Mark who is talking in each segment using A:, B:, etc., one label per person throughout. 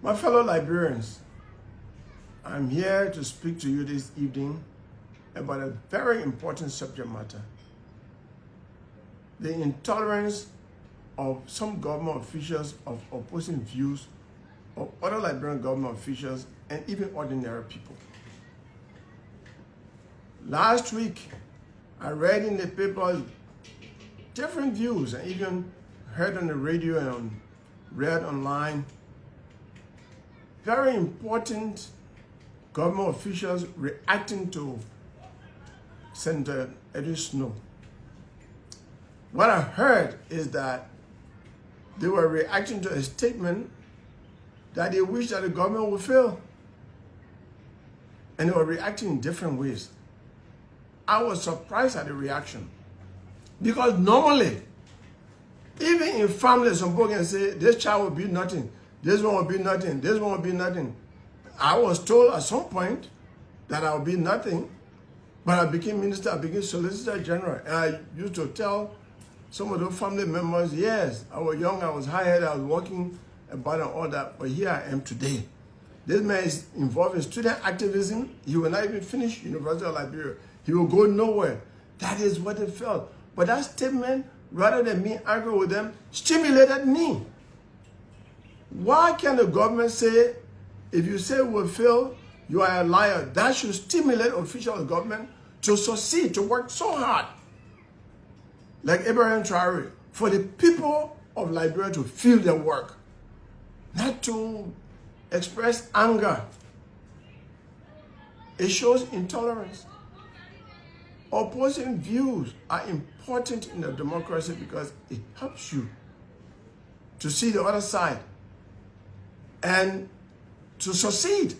A: My fellow Liberians, I'm here to speak to you this evening about a very important subject matter. The intolerance of some government officials of opposing views of other Liberian government officials and even ordinary people. Last week, I read in the papers different views and even heard on the radio and read online very important government officials reacting to Senator Eddie Snow. What I heard is that they were reacting to a statement that they wish that the government would fail. And they were reacting in different ways. I was surprised at the reaction. Because normally, even in families, some people can say, this child will be nothing, this one will be nothing, this one will be nothing. I was told at some point that I would be nothing, but I became minister, I became solicitor general. And I used to tell some of those family members, yes, I was young, I was high-headed, I was working about and all that, but here I am today. This man is involved in student activism. He will not even finish University of Liberia. He will go nowhere. That is what they felt. But that statement, rather than me angry with them, stimulated me. Why can the government say, if you say we'll fail, you are a liar? That should stimulate officials of government to succeed, to work so hard. Like Abraham Traore, for the people of Liberia to feel their work, not to express anger. It shows intolerance. Opposing views are important in a democracy because it helps you to see the other side and to succeed.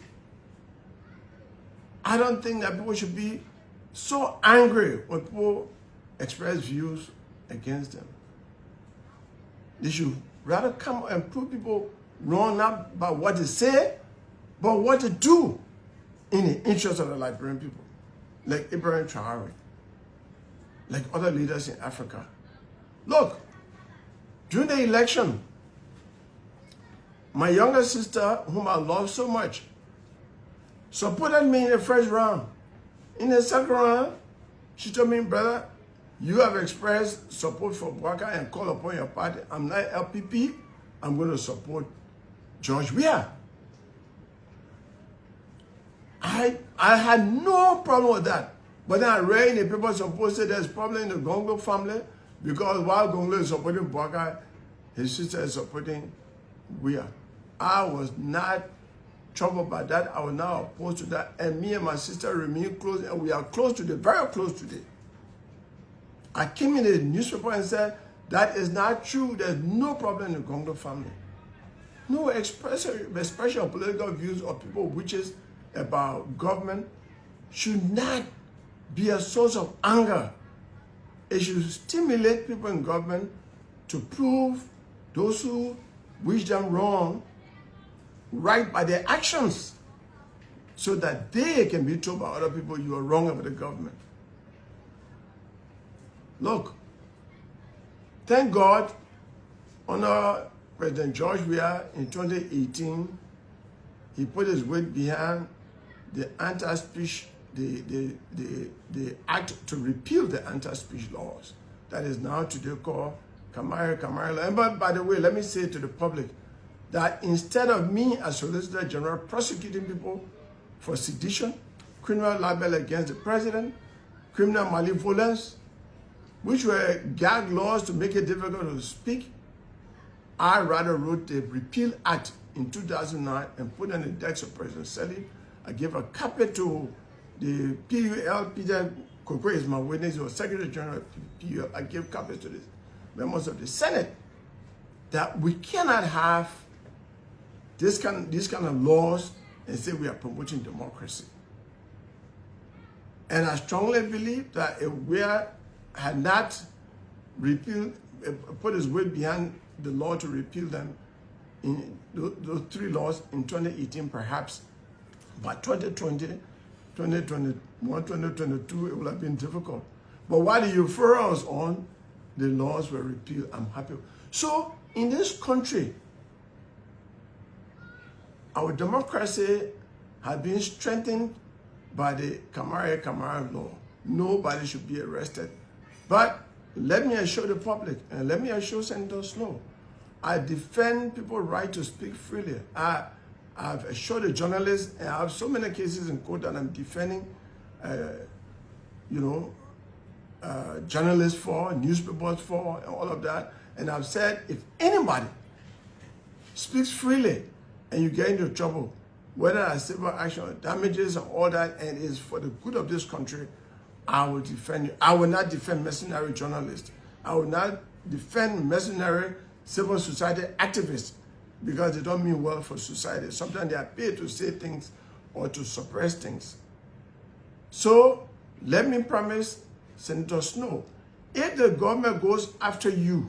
A: I don't think that people should be so angry when people express views against them. They should rather come and prove people wrong, not about what they say, but what they do in the interest of the Liberian people. Like Abraham Traore, like other leaders in Africa. Look, during the election, my younger sister, whom I love so much, supported me in the first round. In the second round, she told me, brother, you have expressed support for Bwaka and called upon your party. I'm not LPP. I'm going to support George Weah. I had no problem with that. But then I read in the paper some people said there's problem in the Gongloe family because while Gongloe is supporting Bwaka, his sister is supporting Weah. I was not troubled by that. I was not opposed to that. And me and my sister remain close, and we are close today, very close today. I came in the newspaper and said, that is not true. There's no problem in the Gongloe family. No expression of political views of people wishes about government should not be a source of anger. It should stimulate people in government to prove those who wish them wrong right by their actions so that they can be told by other people you are wrong about the government. Look, thank God, under President George Weah in 2018, he put his weight behind the anti-speech, the act to repeal the anti-speech laws. That is now today called Cllr. And by the way, let me say to the public that instead of me as Solicitor General prosecuting people for sedition, criminal libel against the president, criminal malevolence, which were gag laws to make it difficult to speak, I rather wrote the Repeal Act in 2009 and put on the desk of President Cllr. I gave a copy to the PUL. Peter Kokwe is my witness. He was Secretary General of PUL. I gave copies to the members of the Senate that we cannot have these kind of laws and say we are promoting democracy. And I strongly believe that if we had not put his weight behind the law to repeal them, in those three laws in 2018, perhaps by 2020, 2021, 2022, it would have been difficult. But while the euphoria was on, the laws were repealed. I'm happy. So in this country, our democracy has been strengthened by the Cllr law. Nobody should be arrested. But let me assure the public, and let me assure Senator Snow, I defend people's right to speak freely. I've assured the journalists, and I have so many cases in court that I'm defending, journalists for, newspapers for, and all of that. And I've said, if anybody speaks freely and you get into trouble, whether it's civil action or damages and all that, and it's for the good of this country, I will defend you. I will not defend mercenary journalists. I will not defend mercenary civil society activists because they don't mean well for society. Sometimes they are paid to say things or to suppress things. So let me promise Senator Snow, if the government goes after you,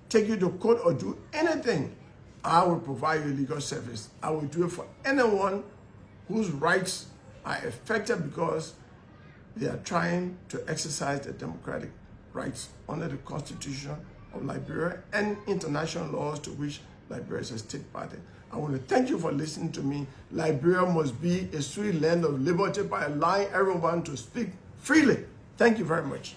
A: take you to court or do anything, I will provide you legal service. I will do it for anyone whose rights are affected because they are trying to exercise their democratic rights under the Constitution of Liberia and international laws to which Liberia is a state party. I want to thank you for listening to me. Liberia must be a sweet land of liberty by allowing everyone to speak freely. Thank you very much.